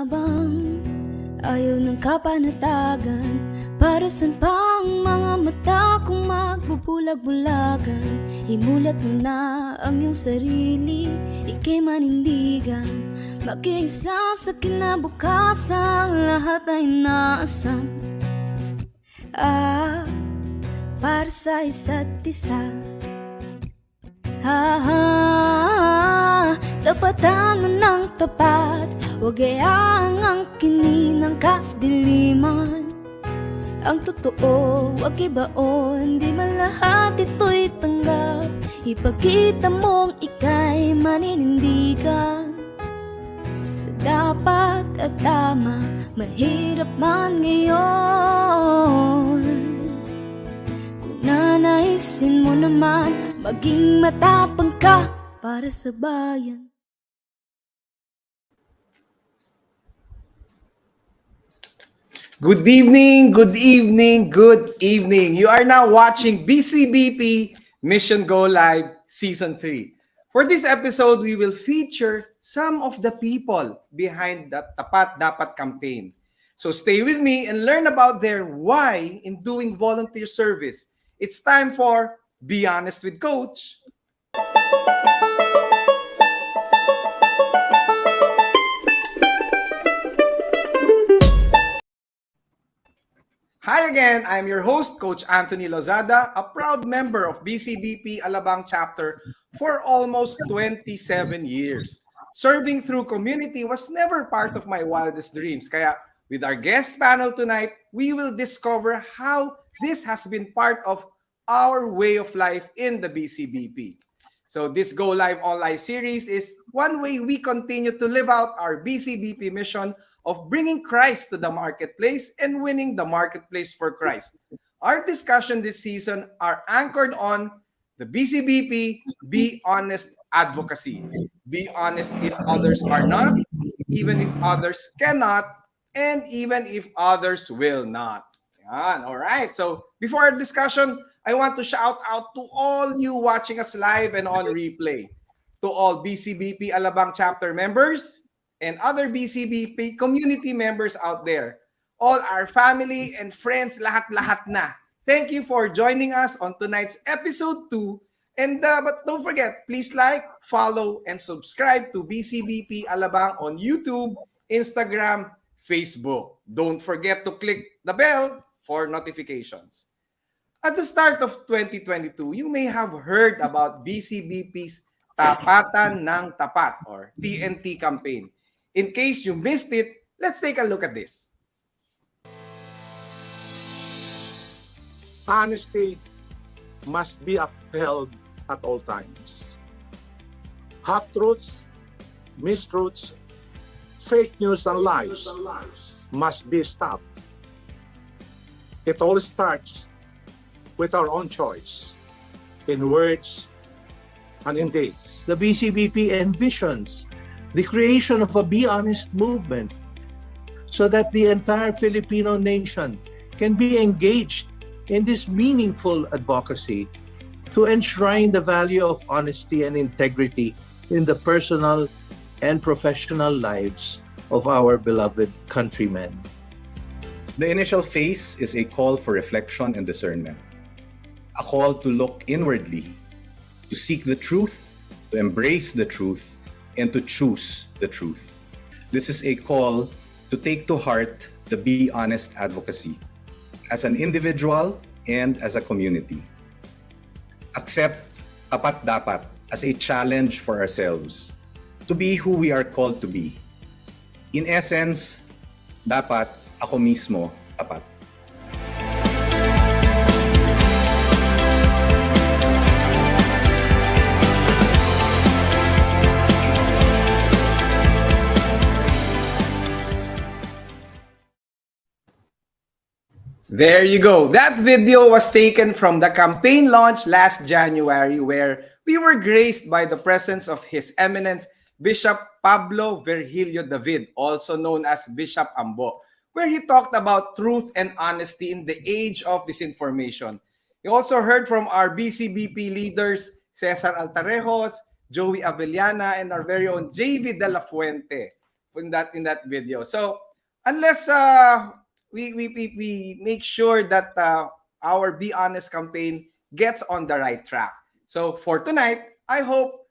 mayabang, ayaw ng kapanatagan. Para saan pa ang mga mata kung magbubulag-bulagan? Imulat mo na ang iyong sarili, ika'y manindigan. Mag-iisa sa kinabukasan, lahat ay naasam. Para sa isa't isa. Tapatan mo ng tapat, huwag ayaang angkinin ng kadiliman. Ang totoo, huwag ibaon, di man lahat ito'y tanggap. Ipakita mong ika'y maninindigan sa dapat at tama, mahirap man ngayon. Kung nanaisin mo naman, maging matapang ka para sa bayan. Good evening, good evening, good evening. You are now watching BCBP Mission Go Live Season 3. For this episode, we will feature some of the people behind the Tapat Dapat campaign. So stay with me and learn about their why in doing volunteer service. It's time for Be Honest with Coach. Hi again, I'm your host, Coach Anthony Lozada, a proud member of BCBP Alabang chapter for almost 27 years. Serving through community was never part of my wildest dreams. Kaya with our guest panel tonight, we will discover how this has been part of our way of life in the BCBP. So this Go Live Online series is one way we continue to live out our BCBP mission of bringing Christ to the marketplace and winning the marketplace for Christ. Our discussion this season are anchored on the BCBP Be Honest advocacy. Be honest if others are not, even if others cannot, and even if others will not. Yan. All right. So before our discussion, I want to shout out to all you watching us live and on replay. To all BCBP Alabang chapter members, and other BCBP community members out there. All our family and friends, lahat-lahat na. Thank you for joining us on tonight's episode 2. And but don't forget, please like, follow, and subscribe to BCBP Alabang on YouTube, Instagram, Facebook. Don't forget to click the bell for notifications. At the start of 2022, you may have heard about BCBP's Tapatan ng Tapat or TNT campaign. In case you missed it, let's take a look at this. Honesty must be upheld at all times. Half-truths, mistruths, fake news, and lies must be stopped. It all starts with our own choice, in words and in deeds. The BCBP envisions the creation of a Be Honest movement so that the entire Filipino nation can be engaged in this meaningful advocacy to enshrine the value of honesty and integrity in the personal and professional lives of our beloved countrymen. The initial phase is a call for reflection and discernment, a call to look inwardly, to seek the truth, to embrace the truth, and to choose the truth. This is a call to take to heart the Be Honest advocacy as an individual and as a community. Accept Tapat Dapat as a challenge for ourselves to be who we are called to be. In essence, dapat ako mismo tapat. There you go. That video was taken from the campaign launch last January where we were graced by the presence of His Eminence Bishop Pablo Virgilio David, also known as Bishop Ambo, where he talked about truth and honesty in the age of disinformation. You also heard from our BCBP leaders, Cesar Altarejos, Joey Avellana, and our very own JV De La Fuente. in that video. So unless we make sure that our Be Honest campaign gets on the right track. So for tonight, I hope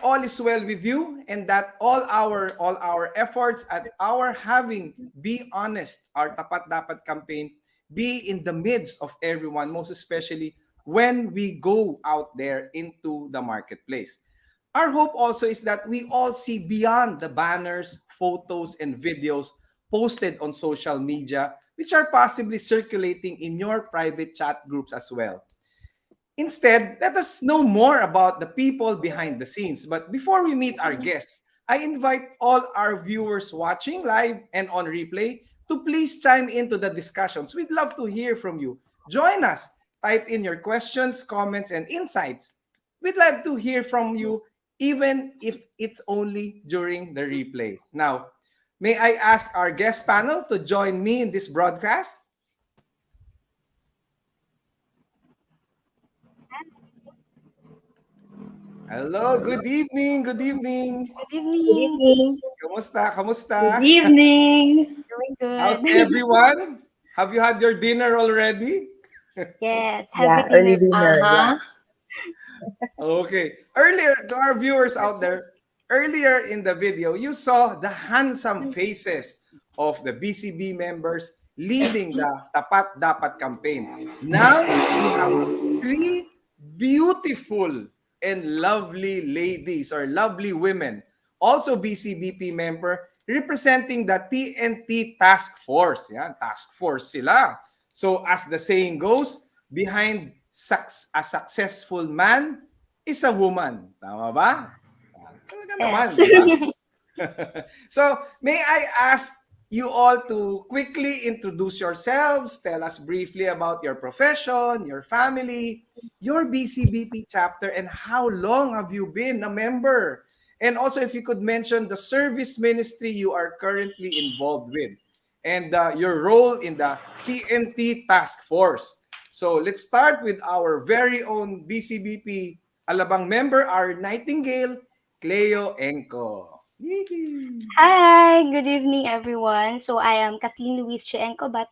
all is well with you, and that all our efforts at our having Be Honest, our Tapat Dapat campaign, be in the midst of everyone, most especially when we go out there into the marketplace. Our hope also is that we all see beyond the banners, photos, and videos posted on social media, which are possibly circulating in your private chat groups as well. Instead, let us know more about the people behind the scenes. But before we meet our guests, I invite all our viewers watching live and on replay to please chime into the discussions. We'd love to hear from you. Join us. Type in your questions, comments, and insights. We'd love to hear from you, even if it's only during the replay. Now, may I ask our guest panel to join me in this broadcast? Hello, good evening, good evening. Good Good evening. evening. Kamusta? Good Kamusta? evening. Doing good. How's everyone? Have you had your dinner already? Yes, Yeah, happy early dinner. dinner. Yeah. Okay. Earlier, to our viewers out there, earlier in the video, you saw the handsome faces of the BCB members leading the Tapat Dapat campaign. Now, we have three beautiful and lovely ladies or lovely women, also BCBP member, representing the TNT Task Force. Yan, task force sila. So, as the saying goes, behind a successful man is a woman. Tama ba? Talaga naman, Yes. di ba? So, may I ask you all to quickly introduce yourselves, tell us briefly about your profession, your family, your BCBP chapter, and how long have you been a member? And also, if you could mention the service ministry you are currently involved with and your role in the TNT Task Force. So, let's start with our very own BCBP Alabang member, our Nightingale, Cleo Engco. Hi, good evening, everyone. So I am Kathleen Luis Enco, but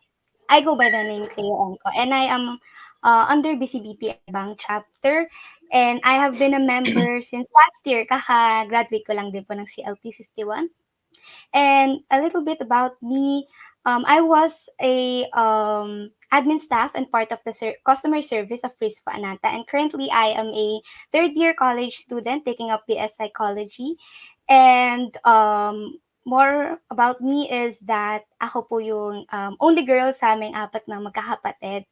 I go by the name Cleo Enco, and I am under BCBP Alabang chapter, and I have been a member since last year. Kaka-graduate ko lang din po ng CLP 51. And a little bit about me, I was a admin staff and part of the customer service of Frisco Ananta, and currently I am a third year college student taking up BS Psychology. And more about me is that ako po yung only girl sa aming apat na magkakapatid.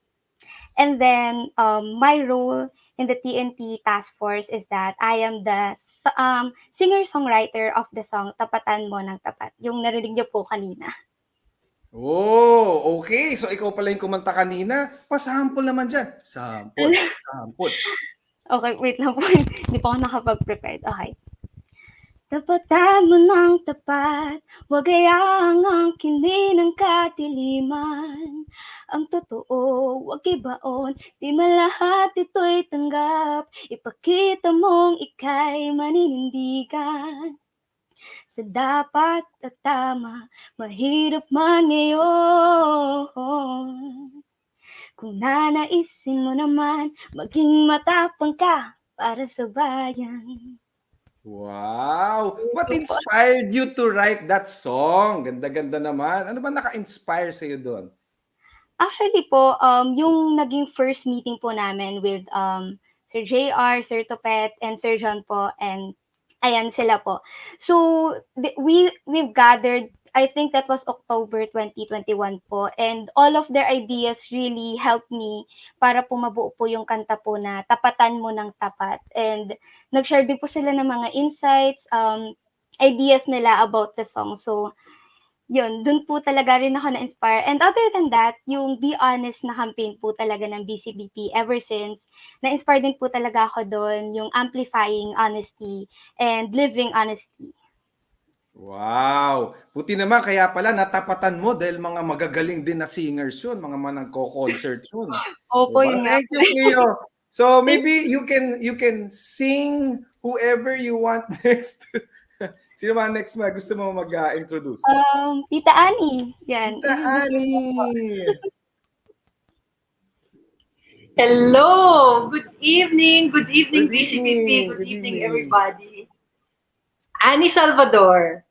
And then my role in the TNT task force is that I am the singer-songwriter of the song Tapatan Mo ng Tapat, yung narinig niyo po kanina. Oh, okay. So ikaw pala yung kumanta kanina. Pa-sample naman dyan. Sample, sample. Okay, wait lang po. Hindi po ako nakapag-prepared. Okay. Tapatan mo ng tapat, wag hayaang angkinin ng kadiliman. Ang totoo, wag ibaon, di man lahat ito'y tanggap. Ipakita mong ika'y maninindigan. Sa dapat at tama, mahirap man ngayon. Kung nanaisin mo naman, maging matapang ka para sa bayan. Wow! What inspired you to write that song? Ganda-ganda naman. Ano ba naka-inspire sa'yo doon? Actually po, yung naging first meeting po namin with Sir JR, Sir Topet, and Sir John po, and ayan sila po. So, we've gathered, I think that was October 2021 po, and all of their ideas really helped me para po mabuo po yung kanta po na Tapatan Mo ng Tapat. And nag-share din po sila ng mga insights, ideas nila about the song. So, yun, dun po talaga rin ako na-inspire. And other than that, yung Be Honest na campaign po talaga ng BCBP ever since, na-inspire din po talaga ako doon, yung amplifying honesty and living honesty. Wow! Buti naman, kaya pala natapatan mo dahil mga magagaling din na singers yun, mga nagko-concert yun. Opo, Diba? yun nga. Thank you, Cleo. So maybe you can sing whoever you want next. Sino ba next mo? Gusto mo mag-introduce? Tita Annie. Yan. Tita Annie! Hello! Good evening! Good evening, Good BCBP! evening. Good Good evening, evening. everybody! Annie Salvador.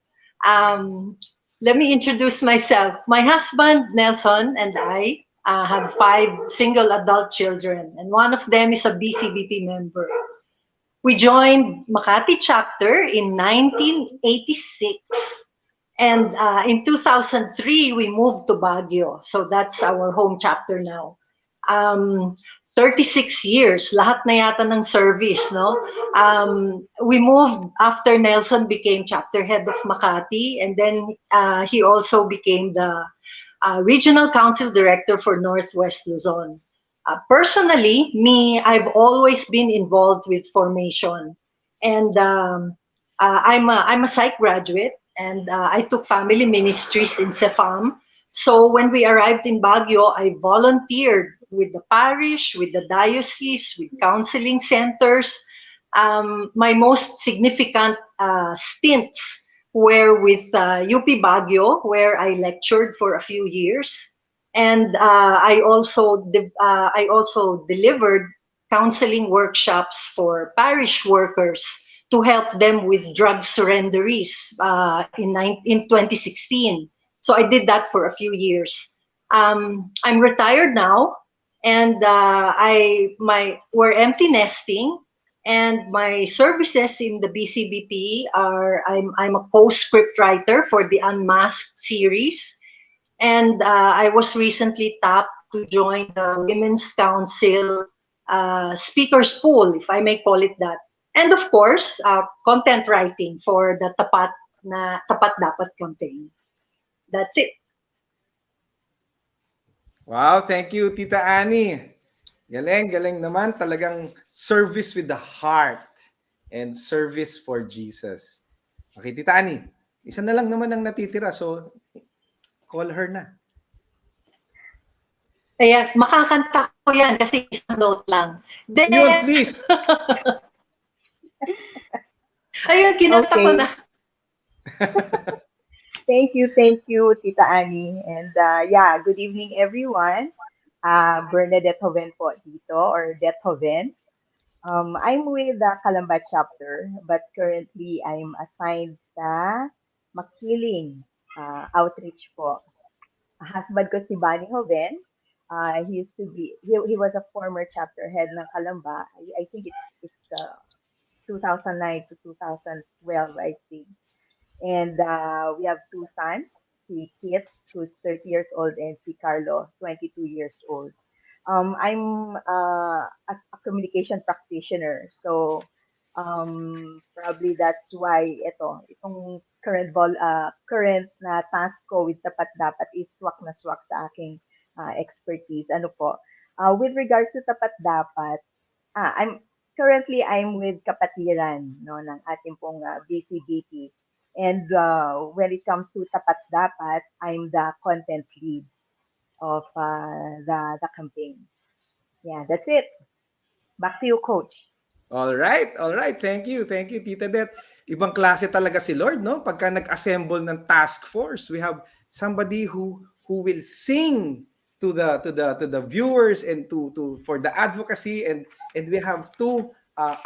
Let me introduce myself. My husband, Nelson, and I have 5 single adult children, and one of them is a BCBP member. We joined Makati chapter in 1986. And in 2003, we moved to Baguio. So that's our home chapter now. 36 years, lahat na yata ng service, no? We moved after Nelson became chapter head of Makati, and then he also became the regional council director for Northwest Luzon. Personally, I've always been involved with formation, and I'm a psych graduate, and I took family ministries in Cefam. So when we arrived in Baguio, I volunteered with the parish, with the diocese, with counseling centers. My most significant stints were with UP Baguio, where I lectured for a few years. And I also delivered counseling workshops for parish workers to help them with drug surrenderies in 2016. So I did that for a few years. I'm retired now, and we're empty nesting. And my services in the BCBP are I'm a co-script writer for the Unmasked series. And I was recently tapped to join the Women's Council Speakers Pool, if I may call it that. And of course, content writing for the Tapat Dapat campaign. That's it. Wow, thank you, Tita Annie. Galing, galing naman. Talagang service with the heart and service for Jesus. Okay, Tita Annie, isa na lang naman ang natitira. So, call her na. Ayan, makakanta ko yan kasi isang note lang. Yun, please. Ayun, kinanta ko na. Thank you, Tita Annie. And yeah, good evening, everyone. Bernadette Joven po dito, or Det Joven. I'm with the Calamba chapter, but currently I'm assigned sa Makiling outreach po. Husband ko si Bani Joven. He used to be, he was a former chapter head ng Calamba. I think it's 2009 to 2012, I think. And we have 2 sons, si Kit, who's 30 years old, and si Carlo, 22 years old. I'm a communication practitioner, so probably that's why itong current na task ko with Tapat Dapat is swak na swak sa aking expertise. Ano po? With regards to Tapat Dapat, I'm with Kapatiran, no, ng ating pong BCBP. And when it comes to Tapat Dapat, I'm the content lead of the campaign. Yeah, that's it. Back to you, Coach. All right. Thank you, Tita Det. Ibang klase talaga si Lord, no? Pagka nag-assemble ng task force, we have somebody who will sing to the viewers and for the advocacy, and we have 2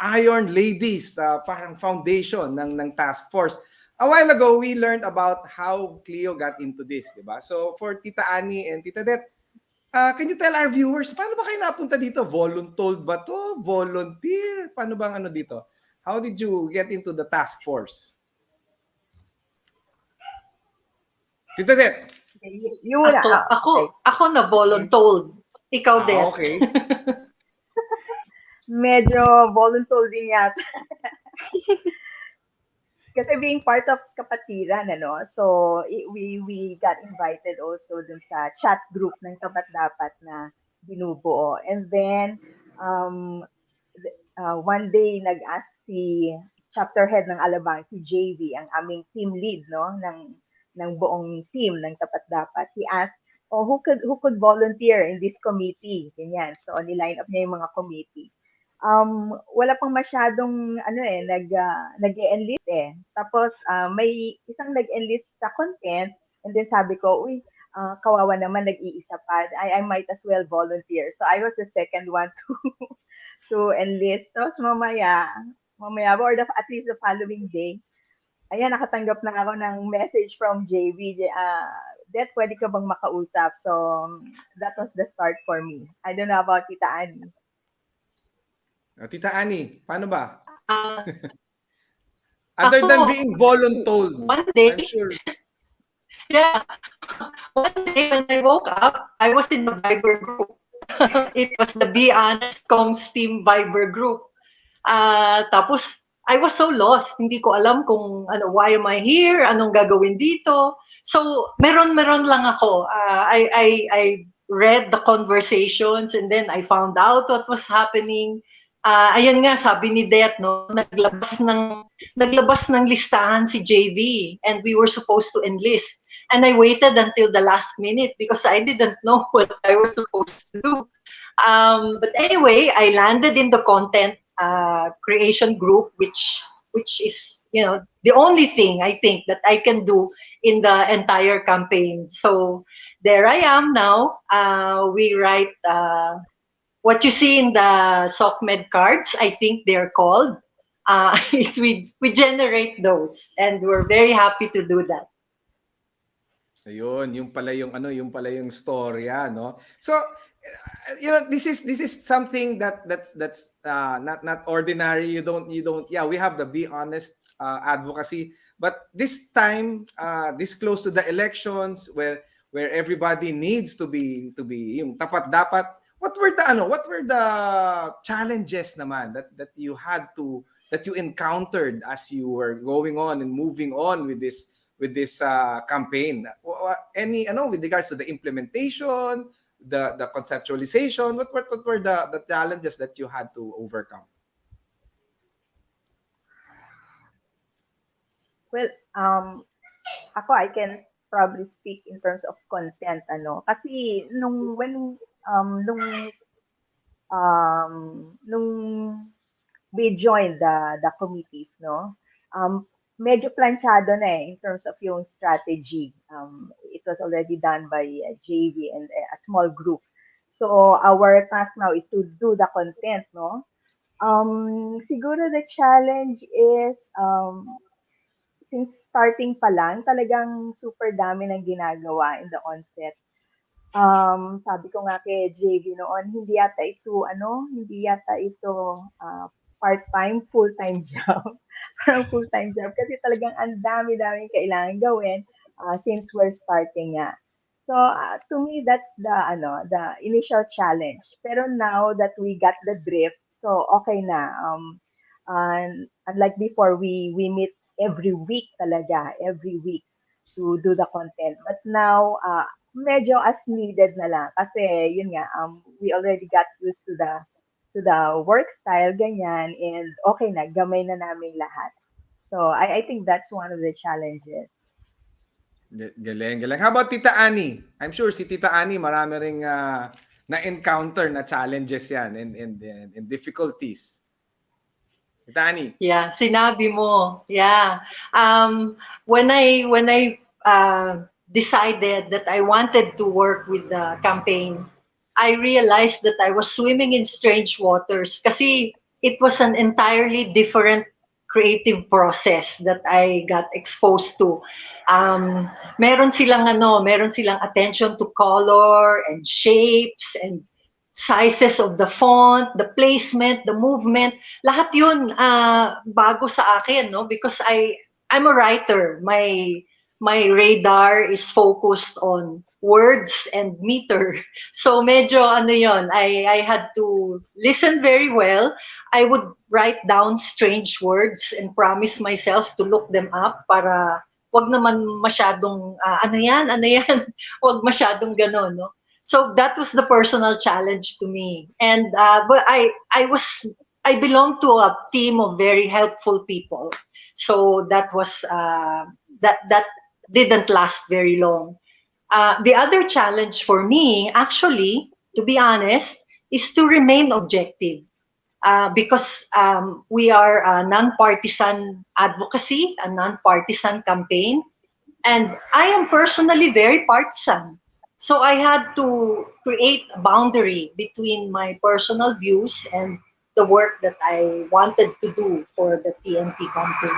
iron ladies, parang foundation ng task force. A while ago, we learned about how Cleo got into this, di ba? So for Tita Annie and Tita Det, can you tell our viewers, paano ba kayo napunta dito? Voluntold ba to? Volunteer? Paano bang ano dito? How did you get into the task force? Tita Det. You na. Ako na voluntold. Ikaw din. Okay. Medyo voluntold din yata. Kasi being part of Kapatiran, so we got invited also dun sa chat group ng Tapat Dapat na binubuo. And then, one day, nag-ask si chapter head ng Alabang, si JV, ang aming team lead, no, ng buong team ng Tapat Dapat. He asked, who could volunteer in this committee? Ganyan. So, niline up niya yung mga committee. wala pang masyadong ano eh, nag-e-enlist eh. Tapos may isang nag-enlist sa content and then sabi ko, uy, kawawa naman nag-iisa pa. I might as well volunteer. So I was the second one to to enlist. Tapos mamaya or at least the following day, ayan, nakatanggap na ako ng message from JV. That pwede ka bang makausap? So that was the start for me. I don't know about Tita Annie. Tita Annie, paano ba? Uh, Other than ako, being voluntold, one day, I'm sure. yeah, one day when I woke up, I was in the Viber group. It was the Be Honest Comms Team Viber group. Tapos, I was so lost. Hindi ko alam kung ano, why am I here? Anong gagawin dito? So, meron lang ako. I read the conversations and then I found out what was happening. Ayun nga, sabi ni Dette, no, naglabas ng listahan si JV and we were supposed to enlist. And I waited until the last minute because I didn't know what I was supposed to do. But anyway, I landed in the content creation group, which is, you know, the only thing I think that I can do in the entire campaign. So there I am now. We write what you see in the SOCMED cards, I think they're called. Is we generate those, and we're very happy to do that. Ayun, yung pala yung storya, no? So, you know, this is something that's not ordinary. You don't yeah, we have the Be Honest advocacy, but this time this close to the elections where everybody needs to be yung tapat dapat. What were the challenges naman that you encountered as you were going on and moving on with this campaign? Any with regards to the implementation, the conceptualization, what were the challenges that you had to overcome? Well, ako I can probably speak in terms of content kasi nung we joined the committees, medyo planchado na in terms of yung strategy. It was already done by JV and a small group. So our task now is to do the content, siguro the challenge is since starting pa lang, talagang super dami ng ginagawa in the onset. Sabi ko nga kay JV noon, hindi yata ito part-time, full-time job. Parang full-time job kasi talagang ang dami-daming kailangan gawin since we're starting nga. So to me that's the initial challenge. Pero now that we got the drift, so okay na. Unlike before, we meet every week to do the content. But now medyo as needed na lang kasi yun nga we already got used to the work style ganyan, and okay na, gamay na namin lahat. So I think that's one of the challenges. Galing. How about Tita Annie? I'm sure si Tita Annie marami ring na-encounter na challenges yan and difficulties. Tita Annie. Yeah, sinabi mo. Yeah. When I decided that I wanted to work with the campaign, I realized that I was swimming in strange waters kasi it was an entirely different creative process that I got exposed to. Meron silang attention to color and shapes and sizes of the font, the placement, the movement. Lahat yun bago sa akin, because I'm a writer. My radar is focused on words and meter. So medyo I had to listen very well. I would write down strange words and promise myself to look them up para wag naman masyadong ano yan, wag masyadong ganon, no? So that was the personal challenge to me. And but I belong to a team of very helpful people. So that was that didn't last very long. The other challenge for me, actually, to be honest, is to remain objective. because we are a non-partisan advocacy, a non-partisan campaign, and I am personally very partisan. So I had to create a boundary between my personal views and the work that I wanted to do for the TNT campaign.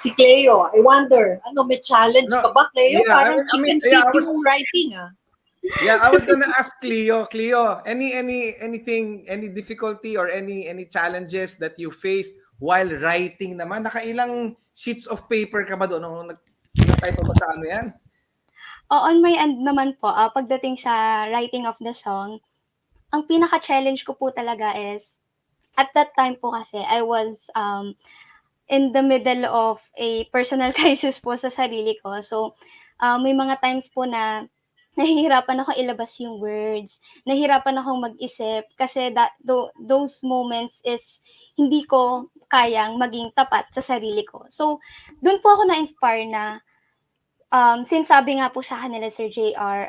Si Cleo, I wonder, ano, may challenge No, ka ba, Cleo? yeah, Parang I mean, chicken yeah, feet I was, yung writing, ah. yeah, I was gonna ask Cleo, anything, any difficulty or any challenges that you faced while writing naman? Nakailang sheets of paper ka ba doon nung nag-type ba sa ano yan? On my end naman po, pagdating sa writing of the song, ang pinaka-challenge ko po talaga is, at that time po kasi, I was in the middle of a personal crisis po sa sarili ko. So, may mga times po na nahihirapan ako ilabas yung words, nahihirapan akong mag-isip kasi those moments is hindi ko kayang maging tapat sa sarili ko. So, dun po ako na-inspire na, since sabi nga po sa kanila Sir JR,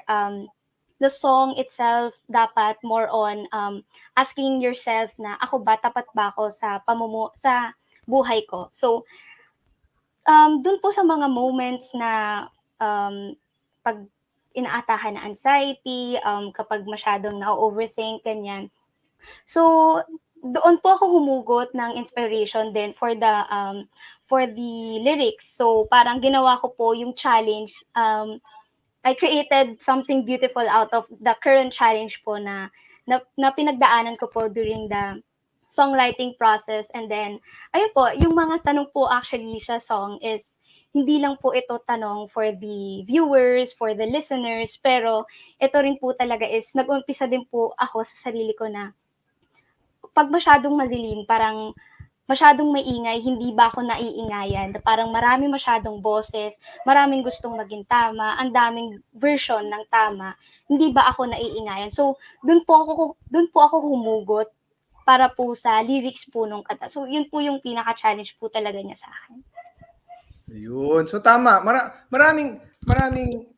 the song itself dapat more on asking yourself na ako ba, tapat ba ako sa sa buhay ko. So, dun po sa mga moments na pag inaatahan na anxiety, kapag masyadong na-overthink, ganyan. So, doon po ako humugot ng inspiration din for the lyrics. So, parang ginawa ko po yung challenge. I created something beautiful out of the current challenge po na pinagdaanan ko po during the songwriting process. And then, ayun po, yung mga tanong po actually sa song is hindi lang po ito tanong for the viewers, for the listeners, pero ito rin po talaga is nag-umpisa din po ako sa sarili ko na pag masyadong madilim, parang masyadong maingay, hindi ba ako naiingayan? Parang marami masyadong boses, maraming gustong maging tama, ang daming version ng tama, hindi ba ako naiingayan? So, dun po ako humugot para po sa lyrics po nung kanta. So, yun po yung pinaka-challenge po talaga niya sa akin. Yun. So tama. Maraming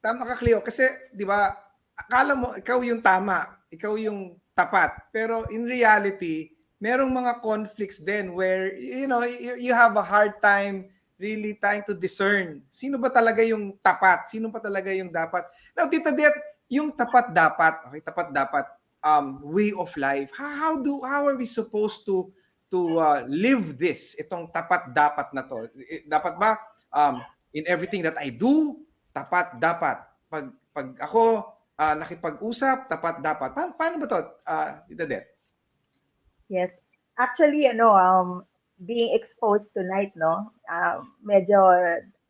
tama ka, Cleo. Kasi, di ba, akala mo ikaw yung tama, ikaw yung tapat. Pero in reality, merong mga conflicts din where, you have a hard time really trying to discern sino ba talaga yung tapat, sino pa talaga yung dapat. Now, Tita Det, yung tapat dapat, okay, tapat dapat, way of life. How are we supposed to live this, itong tapat dapat na to? Dapat ba in everything that I do, tapat dapat. Pag ako nakipag-usap, tapat dapat. Paano ba to, Tita Det? Yes. Actually, being exposed tonight, no, medyo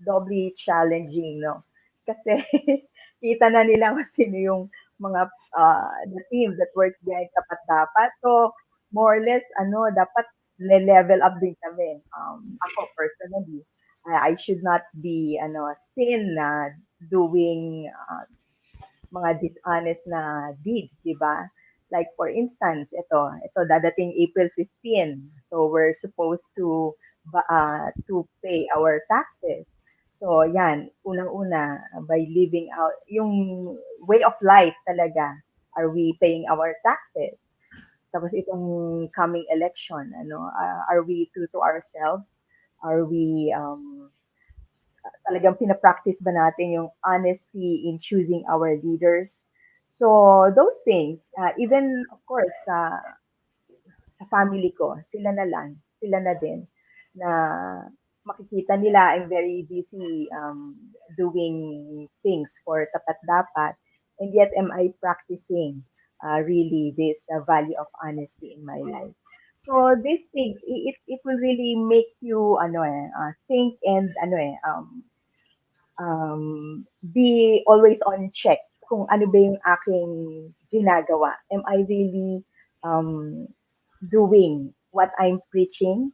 doubly challenging, no? Kasi kita na nila kung sino yung mga the team that works behind Tapat Dapat. So, more or less, dapat level up din kami. Ako personally, I should not be, seen na doing mga dishonest na deeds, di ba? Like for instance, ito dadating April 15. So we're supposed to pay our taxes. So yan, unang-una by living out yung way of life talaga. Are we paying our taxes? Tapos itong coming election, are we true to ourselves? Are we talagang pinapractice ba natin yung honesty in choosing our leaders? So those things, even of course sa family ko, sila na din na makikita nila I'm very busy doing things for tapat dapat, and yet am I practicing really this value of honesty in my life. So these things, it will really make you think and be always on check kung ano ba yung aking ginagawa. Am I really doing what I'm preaching?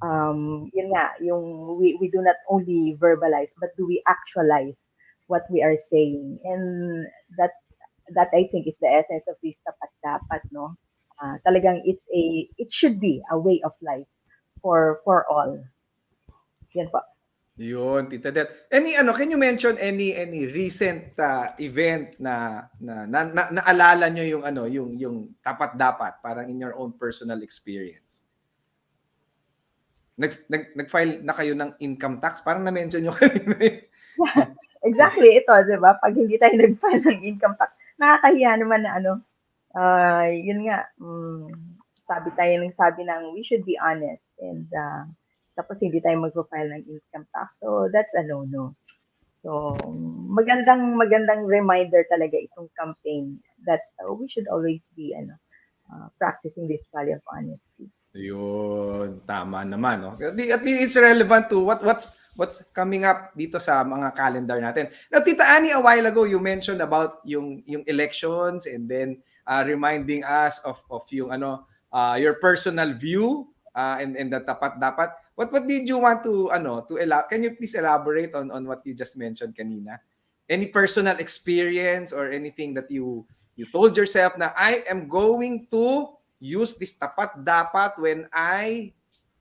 Yun nga, we do not only verbalize, but do we actualize what we are saying? And that I think is the essence of this tapat dapat, no? Talagang it should be a way of life for all. Yan po. Yun, Tita Det. Can you mention any recent event na naalala nyo yung tapat dapat parang in your own personal experience? Nag-file na kayo ng income tax? Parang na-mention nyo kanina. Exactly, ito, di ba? Pag hindi tayo nag-file ng income tax, nakakahiya naman na yun nga, sabi ng we should be honest and tapos hindi tayo mag-file ng income tax. So, that's a no-no. So, magandang reminder talaga itong campaign that we should always be practicing this value of honesty. Yun, tama naman, no? At least it's relevant to what's coming up dito sa mga calendar natin. Now, Tita Annie, a while ago you mentioned about yung elections and then reminding us of yung your personal view and the tapat dapat. What did you want to can you please elaborate on what you just mentioned kanina? Any personal experience or anything that you told yourself na I am going to use this tapat dapat when I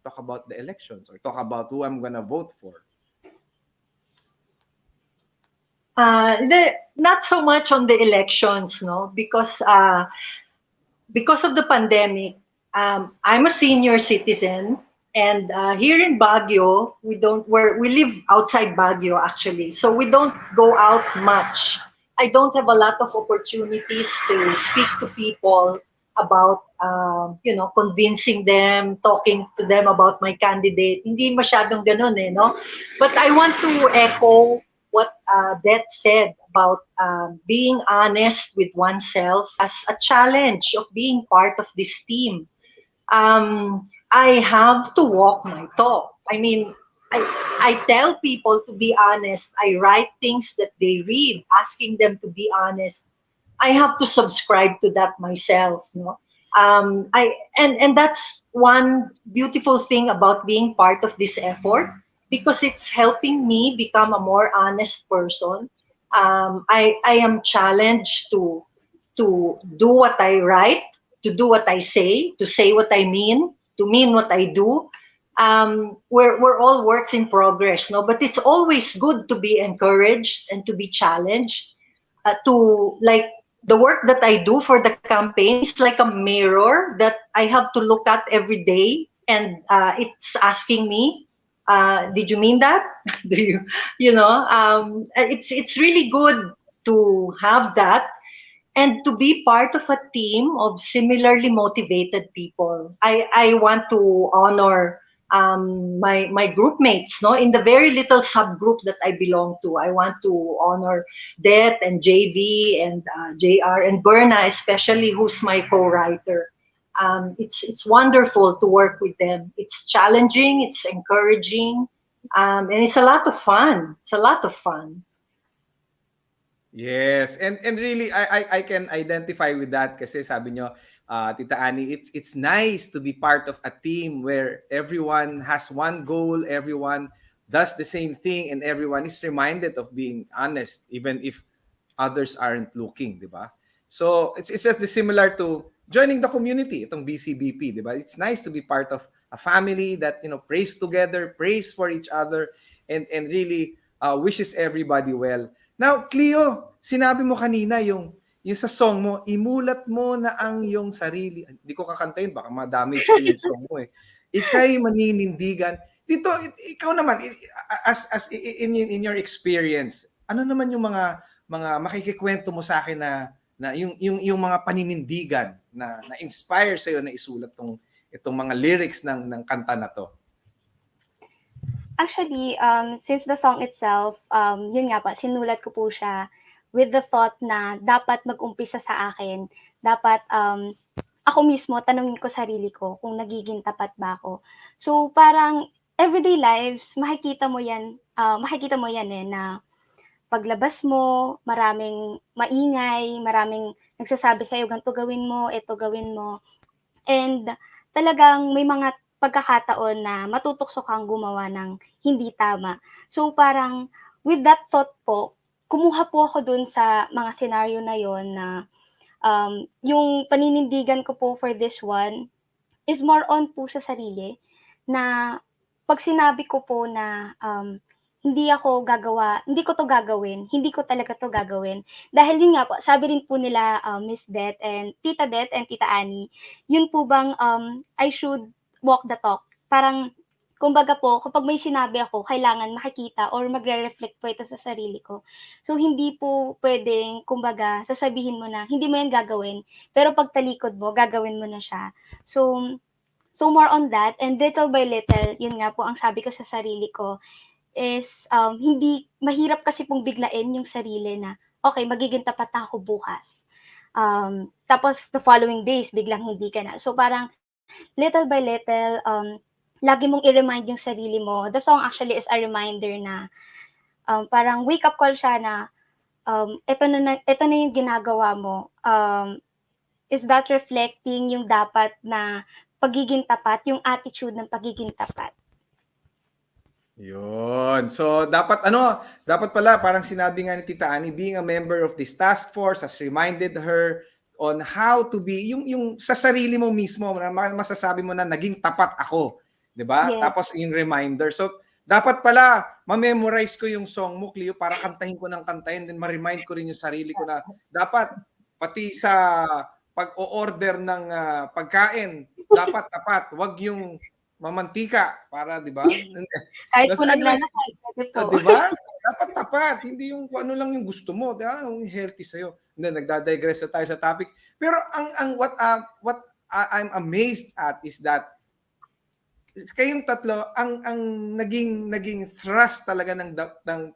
talk about the elections or talk about who I'm gonna vote for? Not so much on the elections, no, because of the pandemic. I'm a senior citizen, and here in Baguio, we live outside Baguio actually, so we don't go out much. I don't have a lot of opportunities to speak to people about convincing them, talking to them about my candidate. Hindi masyadong ganun no? But I want to echo what Dette said about being honest with oneself as a challenge of being part of this team. I have to walk my talk. I mean, I tell people to be honest. I write things that they read, asking them to be honest. I have to subscribe to that myself. No? And that's one beautiful thing about being part of this effort, because it's helping me become a more honest person. I am challenged to do what I write, to do what I say, to say what I mean, to mean what I do. We're all works in progress, no? But it's always good to be encouraged and to be challenged. To like the work that I do for the campaign is like a mirror that I have to look at every day, and it's asking me, did you mean that? Do it's really good to have that and to be part of a team of similarly motivated people. I want to honor my group mates, no, in the very little subgroup that I belong to. I want to honor Dette and JV and JR and Berna, especially, who's my co-writer. It's wonderful to work with them. It's challenging, it's encouraging, and it's a lot of fun. It's a lot of fun. Yes, and really I can identify with that kasi sabi nyo, Tita Annie, it's nice to be part of a team where everyone has one goal, everyone does the same thing, and everyone is reminded of being honest even if others aren't looking, di ba? So it's just similar to joining the community, itong BCBP, di ba? It's nice to be part of a family that prays together, prays for each other, and really wishes everybody well. Now, Cleo, sinabi mo kanina yung sa song mo, imulat mo na ang iyong sarili. Hindi ko kakantayin, baka ma-damage ko yung song mo eh. Ika'y maninindigan. Dito, ikaw naman, as in your experience, ano naman yung mga makikikwento mo sa akin na yung mga paninindigan na inspire sa iyo na isulat itong mga lyrics ng kanta na to? Actually, since the song itself, yun nga pa, sinulat ko po siya with the thought na dapat mag-umpisa sa akin. Dapat ako mismo, tanungin ko sarili ko kung nagiging tapat ba ako. So parang everyday lives, makikita mo yan na paglabas mo, maraming maingay, maraming nagsasabi sa'yo, ganito gawin mo, ito gawin mo. And talagang may mga pagkakataon na matutokso kang gumawa ng hindi tama. So parang with that thought po, kumuha po ako dun sa mga scenario na yon na yung paninindigan ko po for this one is more on po sa sarili na pag sinabi ko po na hindi ko 'to gagawin, hindi ko talaga 'to gagawin. Dahil yun nga po, sabi rin po nila, Miss Det and Tita Annie, yun po bang, I should walk the talk. Parang kumbaga po kapag may sinabi ako kailangan makikita or magre-reflect po ito sa sarili ko. So, hindi po puwedeng kumbaga sasabihin mo na, "Hindi mo yan gagawin," pero pagtalikod mo gagawin mo na siya. So more on that and little by little, yun nga po ang sabi ko sa sarili ko is, hindi mahirap kasi pong biglain yung sarili na, "Okey, magiging tapat ako bukas." Tapos the following days biglang hindi ka na. So parang little by little, lagi mong i-remind yung sarili mo. The song actually is a reminder na, parang wake up call siya na, eto na yung ginagawa mo. Is that reflecting yung dapat na pagiging tapat, yung attitude ng pagiging tapat? Yun. So, dapat pala, parang sinabi nga ni Tita Annie, being a member of this task force has reminded her on how to be, yung sa sarili mo mismo, na masasabi mo na naging tapat ako. 'Di ba? Yes. Tapos yung reminder. So, dapat pala, ma-memorize ko yung song mo, Cleo, para kantahin ko ng kantahin, then ma-remind ko rin yung sarili ko na dapat, pati sa pag-o-order ng pagkain, dapat tapat. Wag yung mamantika para, 'di ba? Kahit po Anyway, naglalakad, pwede po. 'di ba? Dapat tapat, hindi yung kung ano lang yung gusto mo, 'di ba? Yung healthy sa iyo. Hindi nagda-digress na tayo sa topic. Pero what I'm amazed at is that kayong tatlo ang naging thrust talaga ng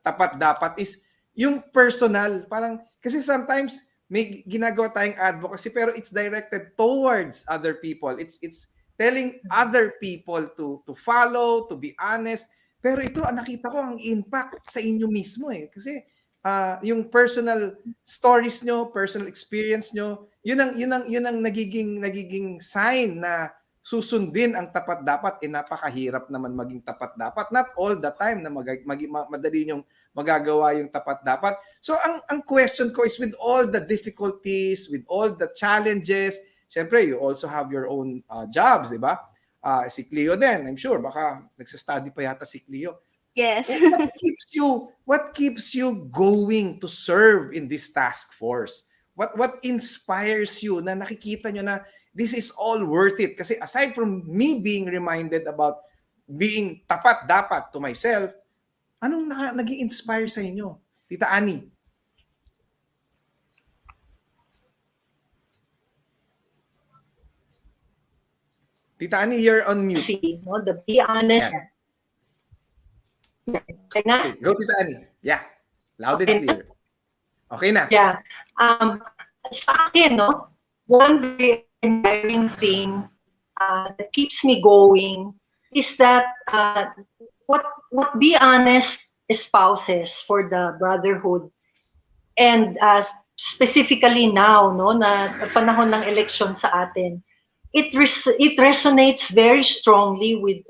tapat dapat is yung personal. Parang kasi sometimes may ginagawa tayong advocacy pero it's directed towards other people. It's telling other people to follow, to be honest. Pero ito, nakita ko ang impact sa inyo mismo eh. Kasi yung personal stories nyo, personal experience nyo, yun ang nagiging sign na susundin ang tapat dapat. Napakahirap naman maging tapat dapat. Not all the time na madali nyong magagawa yung tapat dapat. So ang question ko is, with all the difficulties, with all the challenges, syempre, you also have your own jobs, di ba? Si Cleo din, I'm sure, baka nagsa-study pa yata si Cleo. Yes. What keeps you going to serve in this task force? What inspires you na nakikita nyo na this is all worth it? Kasi aside from me being reminded about being tapat dapat to myself, anong nag-i-inspire sa inyo? Tita Annie? Tita Annie, you're on mute. See, no, the be honest. Yeah. Okay, go, Tita Annie. Yeah. Loud and clear. Okay na. Yeah. Sa akin, no, one very inspiring thing that keeps me going is that what be honest espouses for the brotherhood, and specifically now, no, na panahon ng election sa atin, it resonates very strongly with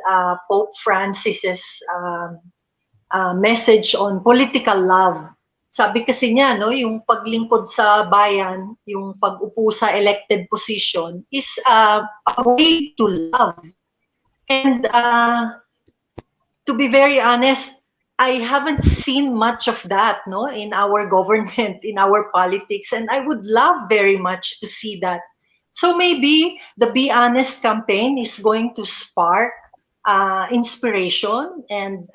Pope Francis's message on political love. Sabi kasi niya, no, yung paglingkod sa bayan, yung pag-upo sa elected position is a way to love. And to be very honest, I haven't seen much of that, no, in our government, in our politics, and I would love very much to see that. So maybe the Be Honest campaign is going to spark inspiration and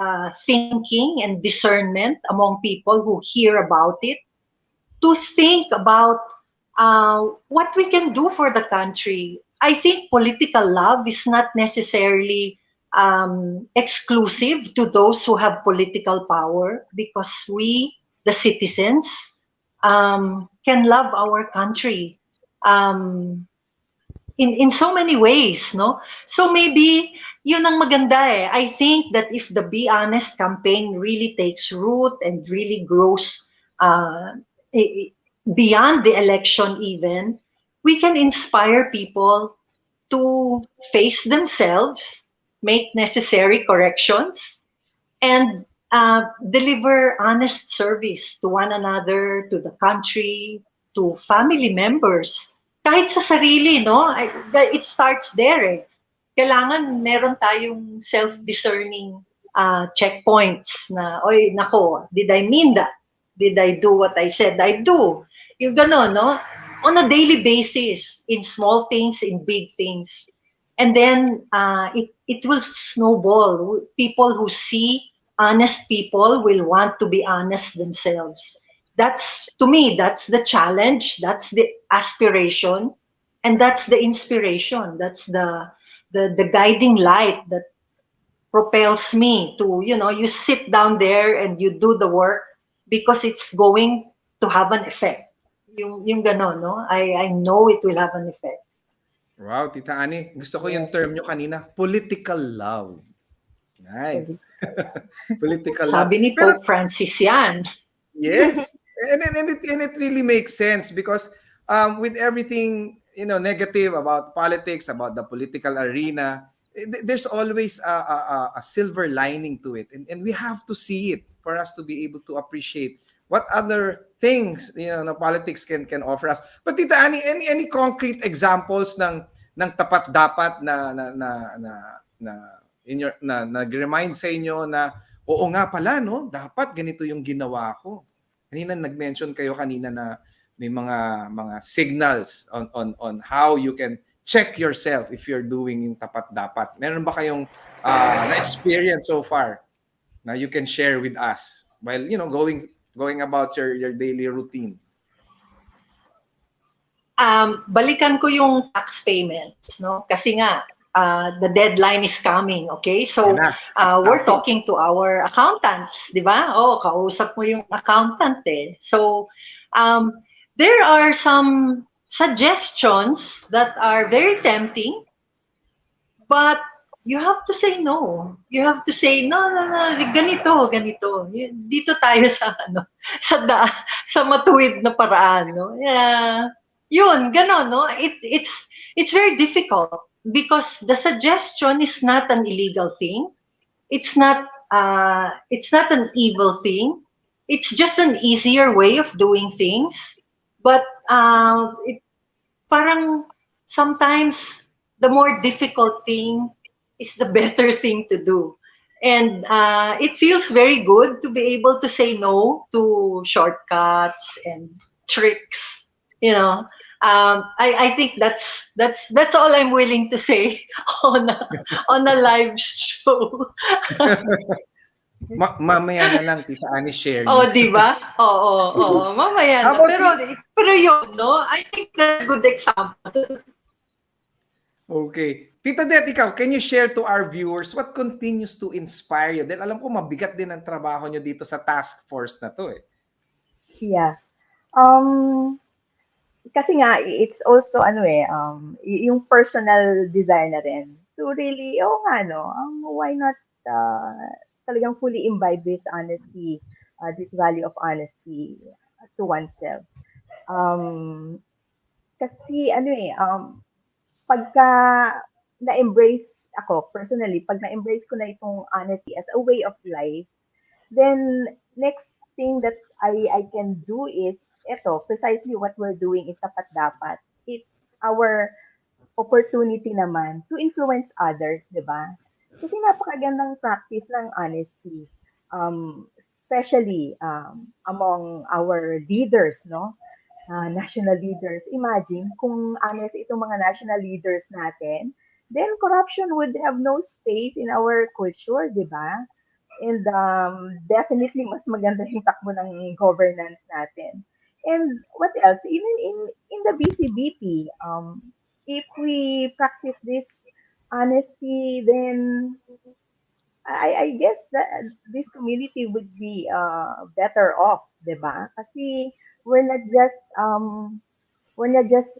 thinking and discernment among people who hear about it, to think about what we can do for the country. I think political love is not necessarily exclusive to those who have political power, because we, the citizens, can love our country in so many ways, no? So maybe yun ang maganda eh. I think that if the Be Honest campaign really takes root and really grows beyond the election even, we can inspire people to face themselves, make necessary corrections, and deliver honest service to one another, to the country, to family members. Kahit sa sarili, no? It starts there eh. Kailangan meron tayong self-discerning checkpoints na, oy, nako, did I mean that? Did I do what I said I do? Yung gano'n, no? On a daily basis, in small things, in big things. And then it will snowball. People who see honest people will want to be honest themselves. That's, to me, that's the challenge, that's the aspiration, and that's the inspiration. That's the guiding light that propels me to, you sit down there and you do the work because it's going to have an effect. Yung ganon, no? I know it will have an effect. Wow, Tita Ani. Gusto ko yung term nyo kanina, political love. Nice. Political love. Sabi ni Pope Francis yan. Yes. And it really makes sense because with everything, negative about politics, about the political arena, there's always a silver lining to it. And we have to see it for us to be able to appreciate what other things politics can offer us. But Tita Ani, any concrete examples ng tapat dapat na nag-remind sa inyo na oo nga pala, no, dapat ganito yung ginawa ko. Kanina nag-mention kayo kanina na may mga signals on how you can check yourself if you're doing yung tapat dapat. Meron ba kayong na-experience so far na you can share with us while going about your daily routine? Balikan ko yung tax payments, no? Kasi nga the deadline is coming, okay? So we're talking to our accountants, di ba? Oh, kausap mo yung accountant eh. So there are some suggestions that are very tempting, but you have to say no. You have to say no, ganito. Dito tayo sa matuwid na paraan, no? Yeah. Yun, ganon, no? It's very difficult because the suggestion is not an illegal thing. It's not an evil thing. It's just an easier way of doing things. But parang sometimes the more difficult thing is the better thing to do. And it feels very good to be able to say no to shortcuts and tricks, I think that's all I'm willing to say on a live show. Mamaya na lang, Tita Ani, share niyo. Oh, di ba? Oo, mamaya na. Pero yun, no? I think that's a good example. Okay. Tita Dette, ikaw, can you share to our viewers what continues to inspire you? Dahil alam ko mabigat din ang trabaho nyo dito sa task force na to eh. Yeah. Kasi nga, it's also, yung personal desire na rin to really, why not talagang fully imbibe this honesty, this value of honesty to oneself. Kasi, pagka na-embrace ako, personally, pag na-embrace ko na itong honesty as a way of life, then next thing that I can do is precisely what we're doing in Tapat Dapat. It's our opportunity naman to influence others, di ba? Kasi napakagandang practice ng honesty, especially among our leaders, no? National leaders. Imagine kung honest itong mga national leaders natin, then corruption would have no space in our culture, di ba? And definitely mas maganda yung takbo ng governance natin. And what else? Even in the BCBP, if we practice this honesty, then I guess that this community would be better off, diba? Kasi we're not just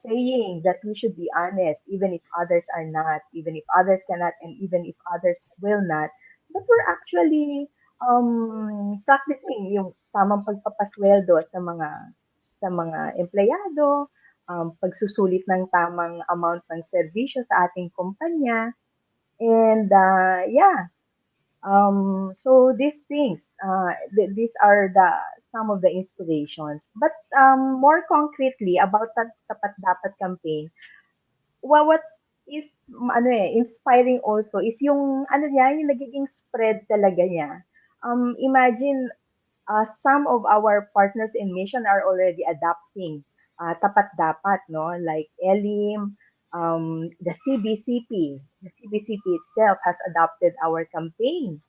saying that we should be honest, even if others are not, even if others cannot, and even if others will not. But we're actually practicing yung tamang pagpapasweldo sa mga empleyado, pagsusulit ng tamang amount ng serbisyo sa ating kumpanya. And so these things, these are some of the inspirations. But more concretely about that Tapat Dapat campaign, what inspiring also is yung ano niya, yung nagiging spread talaga niya. Imagine some of our partners in mission are already adopting tapat dapat, no? Like Elim, the CBCP. The CBCP itself has adopted our campaign.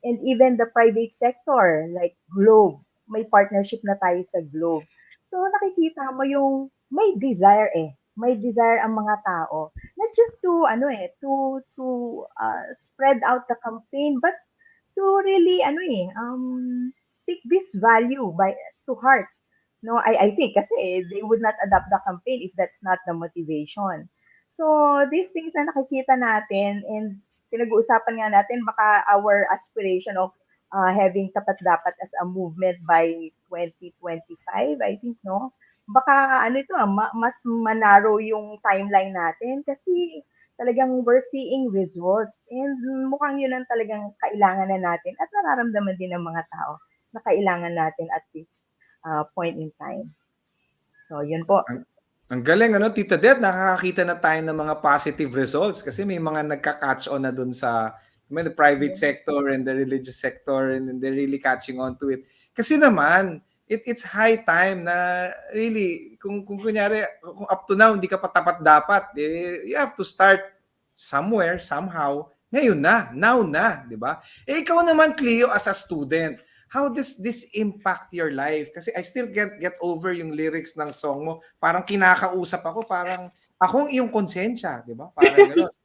And even the private sector, like Globe, may partnership na tayo sa Globe. So nakikita mo yung may desire May desire ang mga tao. Not just to spread out the campaign, but to really take this value by to heart. No, I think kasi they would not adopt the campaign if that's not the motivation. So these things na nakikita natin and pinag-uusapan nga natin baka our aspiration of having tapat dapat as a movement by 2025, I think, no? Baka mas manaro yung timeline natin kasi talagang we're seeing results and mukhang yun ang talagang kailangan na natin at nararamdaman din ng mga tao na kailangan natin at this point in time. So, yun po. Ang galing, ano, Tita Det, nakakakita na tayo ng mga positive results kasi may mga nagka-catch on na dun sa the private sector and the religious sector and they're really catching on to it. Kasi naman, it's high time na really, kung kunyari, kung up to now, hindi ka pa tapat dapat, you have to start somewhere, somehow. Ngayon na, now na, di ba? Ikaw naman, Cleo, as a student, how does this impact your life? Kasi I still can't get over yung lyrics ng song mo. Parang kinakausap ako, parang akong iyong konsensya, di ba? Parang gano'n.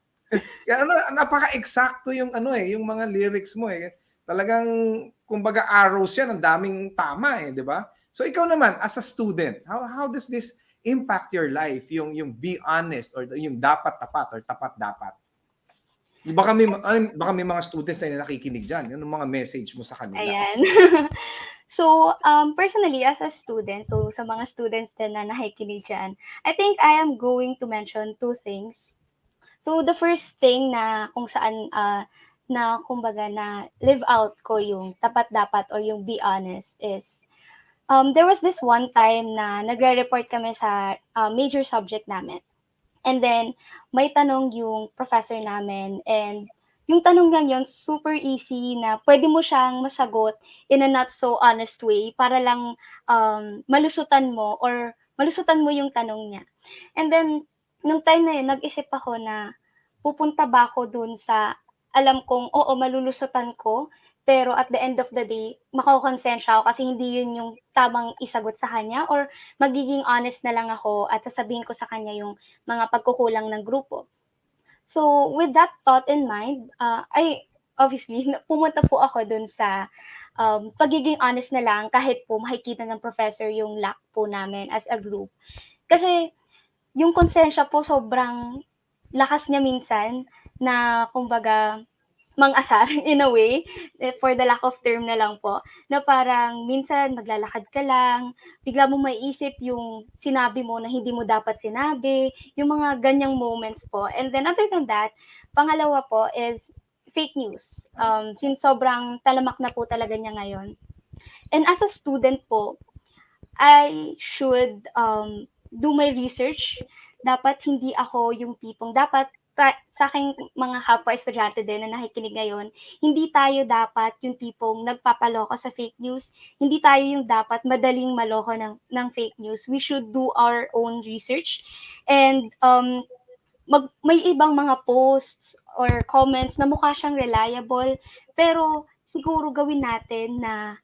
Kaya napaka-eksakto yung yung mga lyrics mo eh. Talagang kumbaga arrows yan, ang daming tama eh, di ba? So ikaw naman as a student, how does this impact your life? Yung be honest or yung dapat tapat or tapat dapat? Baka may mga students na nakikinig diyan. Anong mga message mo sa kanila? Ayan. So, personally, as a student, so sa mga students din na nakikinig dyan, I think I am going to mention two things. So, the first thing na kung saan, na kumbaga na live out ko yung tapat dapat or yung be honest is, there was this one time na nagre-report kami sa major subject namin. And then, may tanong yung professor namin and yung tanong lang yun, super easy na pwede mo siyang masagot in a not so honest way para lang malusutan mo yung tanong niya. And then, nung time na yun, nag-isip ako na pupunta ba ako dun sa alam kong, oo, malulusutan ko, pero at the end of the day, makokonsensya ako kasi hindi yun yung tamang isagot sa kanya or magiging honest na lang ako at sasabihin ko sa kanya yung mga pagkukulang ng grupo. So, with that thought in mind, obviously, pumunta po ako dun sa pagiging honest na lang kahit po makikita ng professor yung lack po namin as a group. Kasi, yung konsensya po sobrang lakas niya minsan na kumbaga mang-asar in a way, for the lack of term na lang po, na parang minsan maglalakad ka lang, bigla mo maiisip yung sinabi mo na hindi mo dapat sinabi, yung mga ganyang moments po. And then other than that, pangalawa po is fake news. Since sobrang talamak na po talaga niya ngayon. And as a student po, I should do my research. Dapat hindi ako yung tipong, dapat sa aking mga kapwa estudyante din na nakikinig ngayon, hindi tayo dapat yung tipong nagpapaloko sa fake news. Hindi tayo yung dapat madaling maloko ng fake news. We should do our own research. And may ibang mga posts or comments na mukha siyang reliable, pero siguro gawin natin na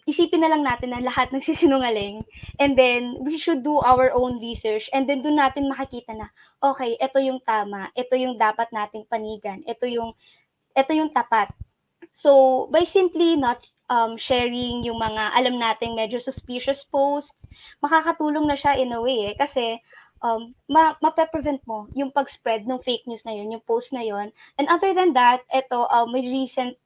isipin na lang natin na lahat nagsisinungaling and then we should do our own research and then doon natin makikita na okay, ito yung tama, ito yung dapat nating panigan, ito yung tapat. So by simply not sharing yung mga alam nating medyo suspicious posts, makakatulong na siya in a way kasi mape-prevent mo yung pag-spread ng fake news na yun, yung post na yun. And other than that, ito may recent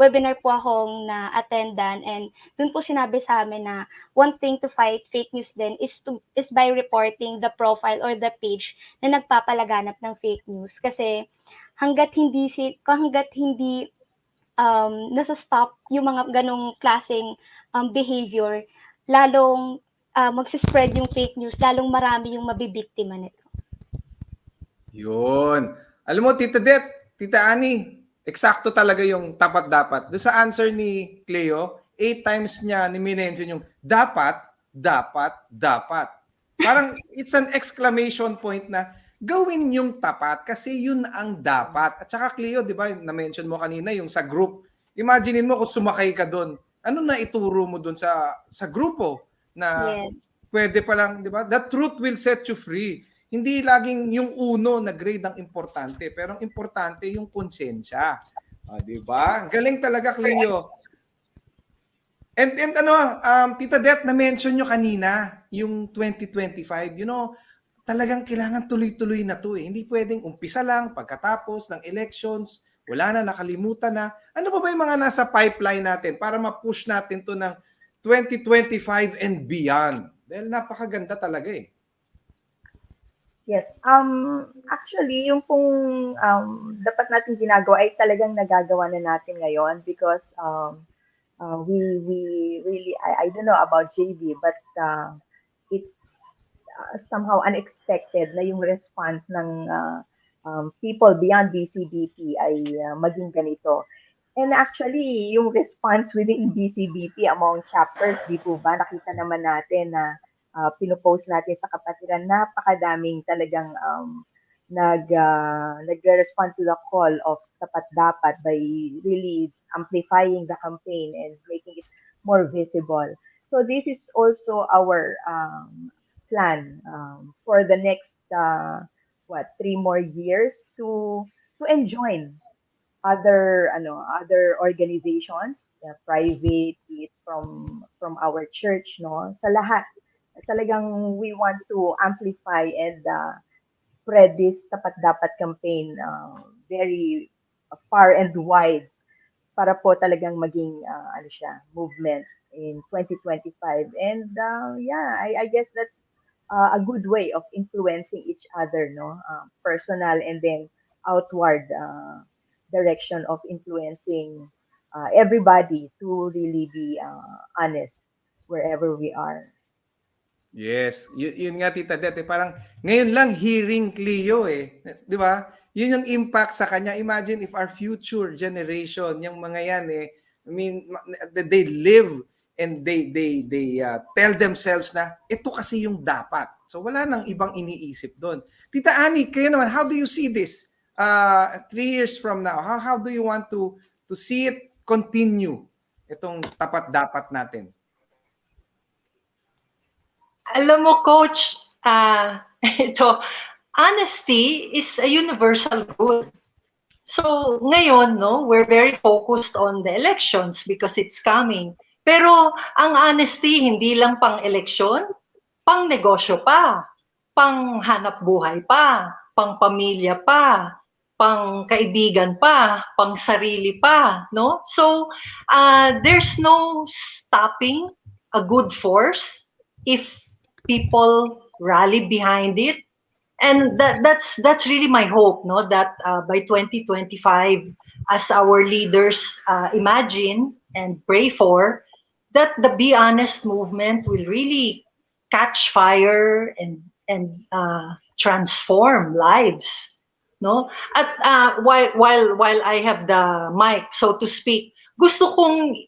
webinar po akong na-attendan and dun po sinabi sa amin na one thing to fight fake news din is by reporting the profile or the page na nagpapalaganap ng fake news. Kasi hanggat hindi nasa-stop yung mga ganong klaseng behavior, lalong magsispread yung fake news, lalong marami yung mabibiktima nito. Yun. Alam mo, Tita Det, Tita Ani, eksakto talaga yung tapat dapat. Doon sa answer ni Cleo, 8 times niya ni-mention yung dapat, dapat, dapat. Parang it's an exclamation point na gawin yung tapat kasi yun ang dapat. At saka Cleo, di ba, na-mention mo kanina yung sa group. Imaginein mo kung sumakay ka doon. Ano na ituro mo doon sa grupo na Yes. pwede pa lang, di ba? The truth will set you free. Hindi laging yung uno na grade ang importante, pero ang importante yung konsensya. Di ba? Ang galing talaga, Cleo. And ano, Tita Det, na-mention nyo kanina, yung 2025, talagang kailangan tuloy-tuloy na to eh. Hindi pwedeng umpisa lang, pagkatapos ng elections, wala na, nakalimutan na. Ano ba yung mga nasa pipeline natin para ma-push natin to ng 2025 and beyond? Dahil napakaganda talaga eh. Yes. Actually, yung pong dapat natin ginagawa ay talagang nagagawa na natin ngayon because we really, I don't know about JV, but it's somehow unexpected na yung response ng people beyond BCBP ay maging ganito. And actually, yung response within BCBP among chapters, di po ba, nakita naman natin na pinopost natin sa kapatiran, napakadaming talagang nag-respond to the call of Tapat Dapat by really amplifying the campaign and making it more visible. So this is also our plan for the next 3 more years to enjoin other organizations, private, be it from our church, no, sa lahat. Talagang we want to amplify and spread this Tapat Dapat campaign very far and wide para po talagang maging movement in 2025. And I guess that's a good way of influencing each other, no, personal and then outward direction of influencing everybody to really be honest wherever we are. Yes, yun nga Tita Det, parang ngayon lang hearing Cleo eh, 'di ba? Yun yung impact sa kanya. Imagine if our future generation, yung mga yan eh, I mean, they live and they tell themselves na ito kasi yung dapat. So wala nang ibang iniisip doon. Tita Ani, kayo naman, how do you see this 3 years from now? How do you want to see it continue itong tapat dapat natin? Alam mo, Coach, ito, honesty is a universal good. So, ngayon, no, we're very focused on the elections because it's coming. Pero, ang honesty, hindi lang pang eleksyon, pang negosyo pa, pang hanap buhay pa, pang pamilya pa, pang kaibigan pa, pang sarili pa, no? So, there's no stopping a good force if people rally behind it, and that's really my hope, no, that by 2025, as our leaders imagine and pray for, that the Be Honest movement will really catch fire and transform lives, no. At while I have the mic, so to speak, gusto kong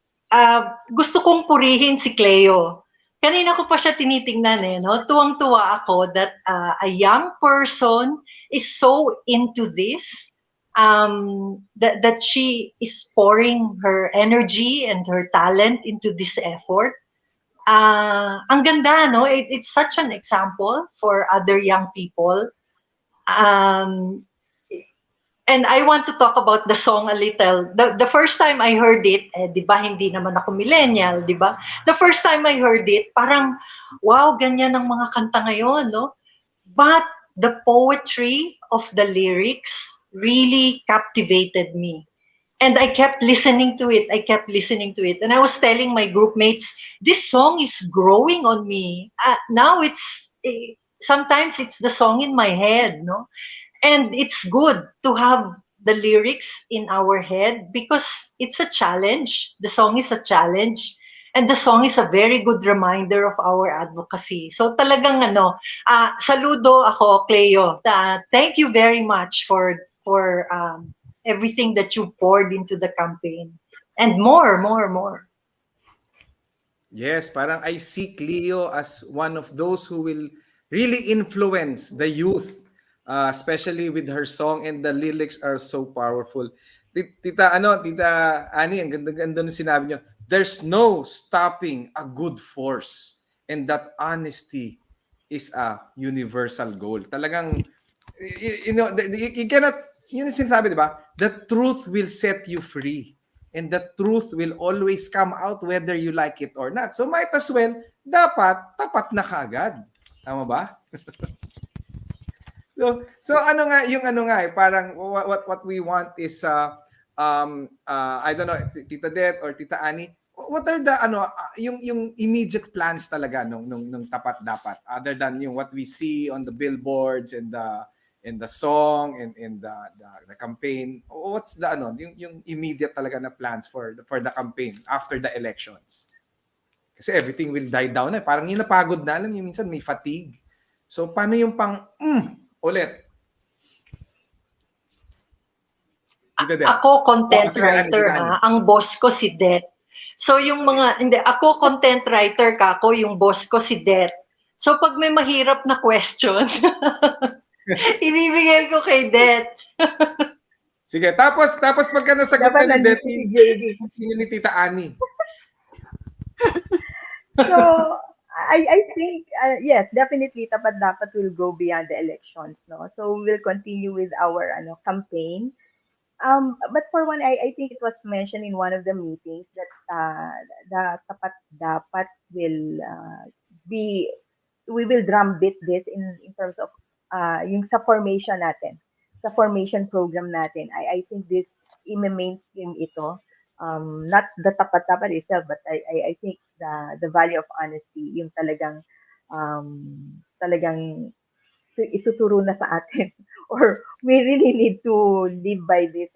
purihin si Cleo. Kanina ko pa siya tinitingnan eh, no? Tuwang-tuwa ako that a young person is so into this, that she is pouring her energy and her talent into this effort. Ang ganda, no? It's such an example for other young people. And I want to talk about the song a little. The first time I heard it, di ba, hindi naman ako millennial, di ba? The first time I heard it, parang, wow, ganyan ang mga kanta ngayon, no? But the poetry of the lyrics really captivated me. And I kept listening to it. And I was telling my group mates, this song is growing on me. Now sometimes it's the song in my head, no? And it's good to have the lyrics in our head because it's a challenge. The song is a challenge. And the song is a very good reminder of our advocacy. So talagang saludo ako, Cleo. Thank you very much for everything that you poured into the campaign. And more. Yes, parang I see Cleo as one of those who will really influence the youth, especially with her song, and the lyrics are so powerful. Tita Ani, ang ganda-ganda ng sinabi niyo. There's no stopping a good force, and that honesty is a universal goal. Talagang, you cannot, yun yung sinasabi, di ba? The truth will set you free. And the truth will always come out whether you like it or not. So might as well, dapat tapat na kaagad. Tama ba? so ano nga parang what we want is I don't know, Tita Det or Tita Ani, what are the yung immediate plans talaga nung tapat dapat, other than yung what we see on the billboards and the song and the campaign? What's the yung immediate talaga na plans for the campaign after the elections? Kasi everything will die down na. Parang yung napagod na, alam niyo, minsan may fatigue. So paano yung ulit? Ako content writer ang boss ko si Det. So yung ako content writer ako, yung boss ko si Det. So pag may mahirap na question, ibibigay ko kay Det. Sige, tapos pagka nasagot na ni Det, ni Tita Ani. So, I think, yes, definitely, Tapat Dapat will go beyond the elections, no? So, we'll continue with our campaign. But for one, I think it was mentioned in one of the meetings that the Tapat Dapat will we will drumbeat this in terms of yung sa formation natin, sa formation program natin. I think this i-mainstream ito. Not the tapat-tapat itself, but I think the value of honesty, yung talagang ituturo na sa atin, or we really need to live by this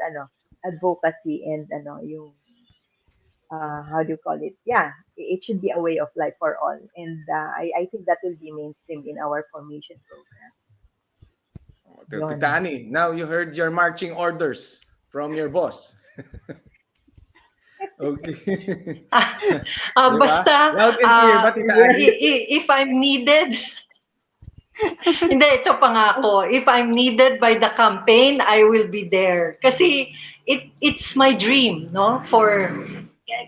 advocacy and yung how do you call it? Yeah, it should be a way of life for all, and I think that will be mainstream in our formation program. Tita Ani, now you heard your marching orders from your boss. Okay. Basta, if I'm needed, hindi, ito pangako. If I'm needed by the campaign, I will be there. Kasi it's my dream, no?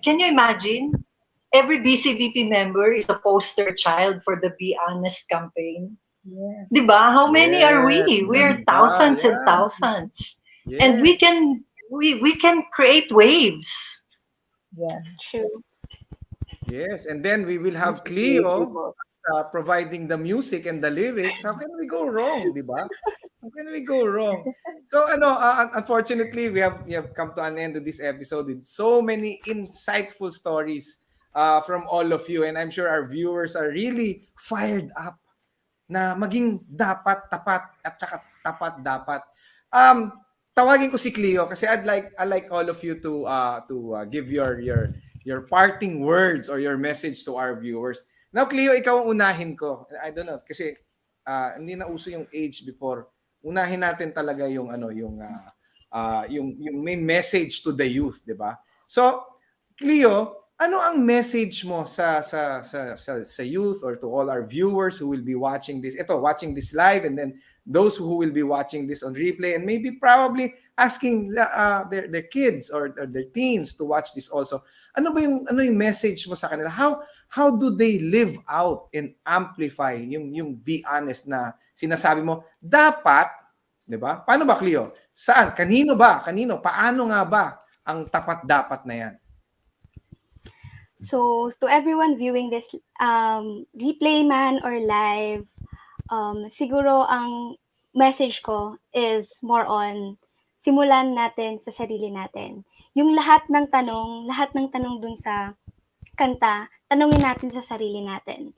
Can you imagine? Every BCBP member is a poster child for the Be Honest campaign. Yeah. Diba? How many are we? We're thousands and thousands. Yes. And we can create waves. Yeah, true. Yes, and then we will have Cleo providing the music and the lyrics. How can we go wrong, di ba? How can we go wrong? So unfortunately, we have come to an end of this episode with so many insightful stories from all of you, and I'm sure our viewers are really fired up na maging dapat tapat at saka tapat dapat. Tawagin ko si Cleo kasi I'd like all of you to give your parting words or your message to our viewers. Now, Cleo, ikaw ang unahin ko. I don't know kasi hindi na uso yung age before. Unahin natin talaga yung may message to the youth, 'di ba? So, Cleo, ano ang message mo sa youth or to all our viewers who will be watching this live, and then those who will be watching this on replay, and maybe probably asking their kids or their teens to watch this also? Ano yung message mo sa kanila? How do they live out and amplify yung be honest na sinasabi mo dapat, 'di ba? Paano ba, Cleo? Saan? Kanino? Paano nga ba ang tapat dapat na 'yan? So, to everyone viewing this replay man or live, siguro ang message ko is more on simulan natin sa sarili natin. Yung lahat ng tanong dun sa kanta, tanungin natin sa sarili natin.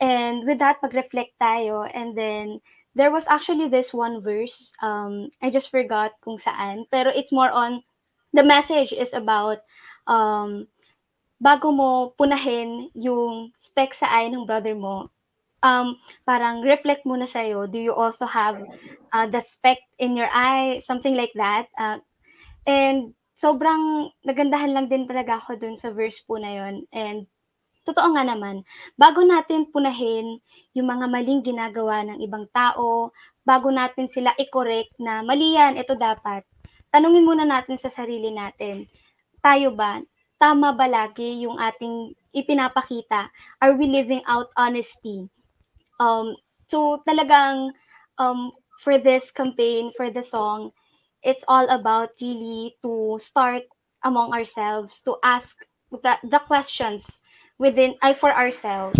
And with that, mag-reflect tayo. And then, there was actually this one verse, I just forgot kung saan, pero it's more on, the message is about, bago mo punahin yung speck sa eye ng brother mo, parang reflect muna sa'yo, do you also have that speck in your eye, something like that. And sobrang nagandahan lang din talaga ako dun sa verse po na yun. And totoo nga naman, bago natin punahin yung mga maling ginagawa ng ibang tao, bago natin sila i-correct na mali yan, ito dapat, tanungin muna natin sa sarili natin, tayo ba, tama ba lagi yung ating ipinapakita? Are we living out honesty? So talagang for this campaign, for the song, it's all about really to start among ourselves, to ask the questions for ourselves.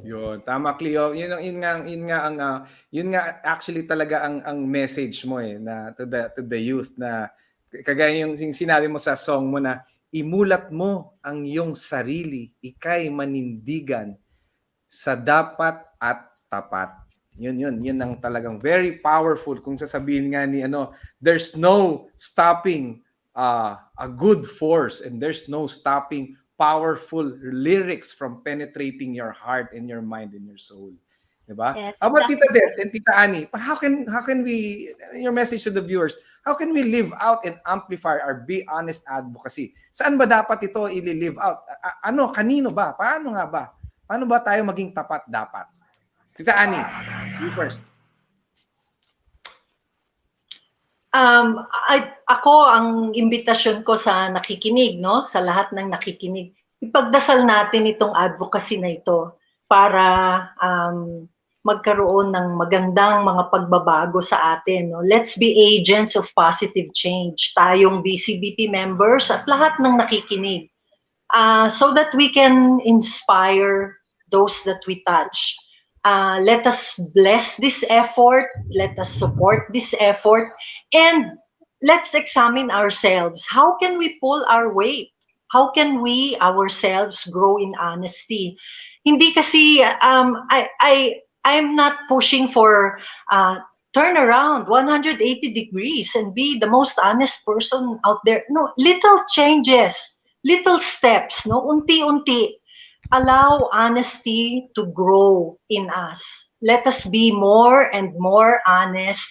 Yun, tama Cleo. Yun nga actually talaga ang message mo na to the youth na kagaya yung sinabi mo sa song mo na imulat mo ang iyong sarili, ikay manindigan sa dapat at tapat. Yun ang talagang very powerful kung sasabihin nga ni there's no stopping a good force and there's no stopping powerful lyrics from penetrating your heart and your mind and your soul. Diba? Yes, How about Tita exactly. Det and Tita Annie? How can we, your message to the viewers, how can we live out and amplify our Be Honest advocacy? Saan ba dapat ito i-live out? Kanino ba? Paano nga ba? Paano ba tayo maging tapat dapat? Tita Annie, you first. Ako, ang imbitasyon ko sa nakikinig, no? Sa lahat ng nakikinig, ipagdasal natin itong advocacy na ito para magkaroon ng magandang mga pagbabago sa atin. No? Let's be agents of positive change. Tayong BCBP members at lahat ng nakikinig. So that we can inspire those that we touch. Let us bless this effort, let us support this effort, and let's examine ourselves. How can we pull our weight? How can we ourselves grow in honesty? Hindi kasi, I'm not pushing for turn around 180 degrees and be the most honest person out there. No, little changes, little steps, no, unti-unti. Allow honesty to grow in us. Let us be more and more honest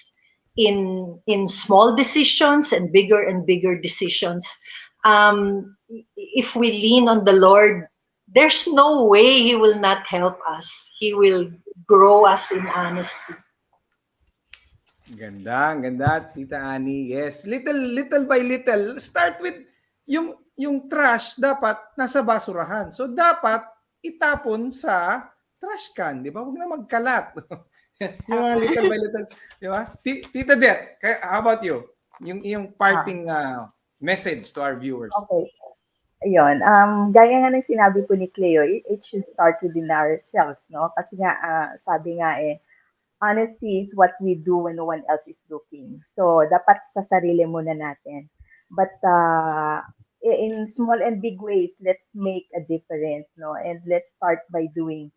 in small decisions and bigger decisions. If we lean on the Lord, there's no way He will not help us. He will grow us in honesty. Ganda, Tita Annie. Yes, little by little. Start with yung trash dapat nasa basurahan. So dapat itapon sa trash can, di ba? Huwag na magkalat. Yung mga little by little, di ba? Tita Det, how about you? Yung parting message to our viewers. Okay. Ayun, gaya nga ng sinabi po ni Cleo, it should start within ourselves, no? Kasi nga, sabi nga honesty is what we do when no one else is looking. So, dapat sa sarili muna natin. But in small and big ways, let's make a difference, no? And let's start by doing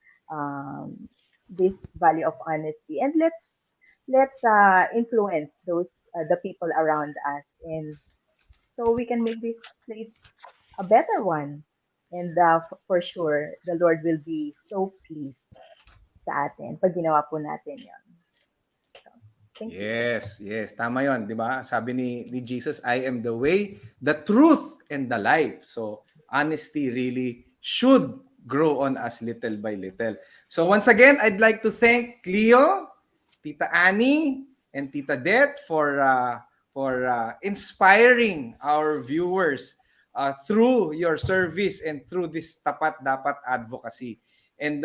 this value of honesty, and let's influence those the people around us, and so we can make this place a better one. And for sure, the Lord will be so pleased sa atin pag ginawa po natin yan. Yes, tama yon, di ba? Sabi ni Jesus, I am the way, the truth, and the life. So, honesty really should grow on us little by little. So, once again, I'd like to thank Cleo, Tita Annie, and Tita Det for inspiring our viewers through your service and through this Tapat Dapat advocacy. And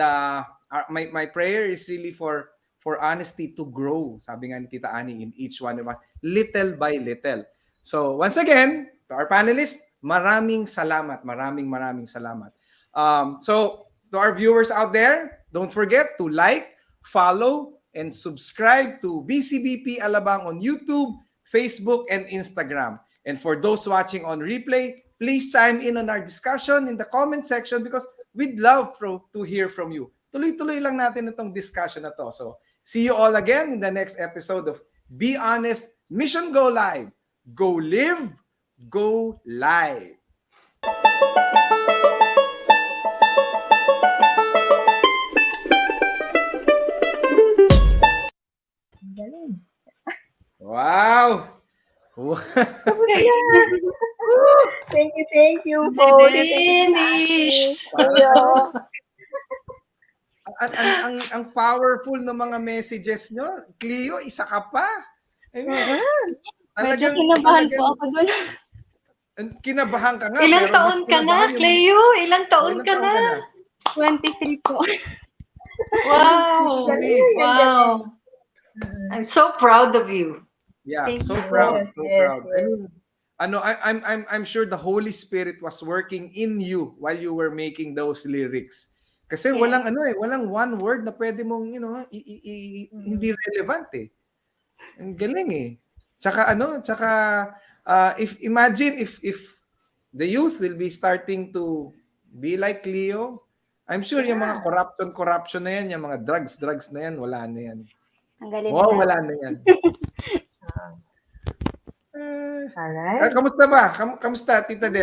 my prayer is really for honesty to grow, sabi nga ni Tita Annie, in each one of us, little by little. So, once again, to our panelists, maraming salamat. Maraming salamat. So, to our viewers out there, don't forget to like, follow, and subscribe to BCBP Alabang on YouTube, Facebook, and Instagram. And for those watching on replay, please chime in on our discussion in the comment section because we'd love to hear from you. Tuloy-tuloy lang natin itong discussion na to. So, see you all again in the next episode of Be Honest, Mission Go Live. Go live, go live. Galing. Wow! Thank you, Paul. Finished! Cleo. Ang powerful ng mga messages nyo. Cleo, isa ka pa. I mean, Medyo talagang, kinabahan po talagang, ako dun. kinabahan ka nga. Ilang pero taon mas ka na, kinabahan yung- Cleo? Ilang taon Ilang ka taon na? 23 po. Wow! Galing, Wow! I'm so proud of you. Yeah, Thank so you. proud, Yes, so yes, proud. I yes. mean, I'm sure the Holy Spirit was working in you while you were making those lyrics. Kasi Yes. walang one word na pwede mong, hindi relevant eh. Ang galing eh. Tsaka if imagine if the youth will be starting to be like Cleo, I'm sure yung mga corruption na yan, yung mga drugs na yan, wala na yan. Ang galing Wow, na. wala na yan. Alright. Kamusta ba? Kamusta, Tita Dette?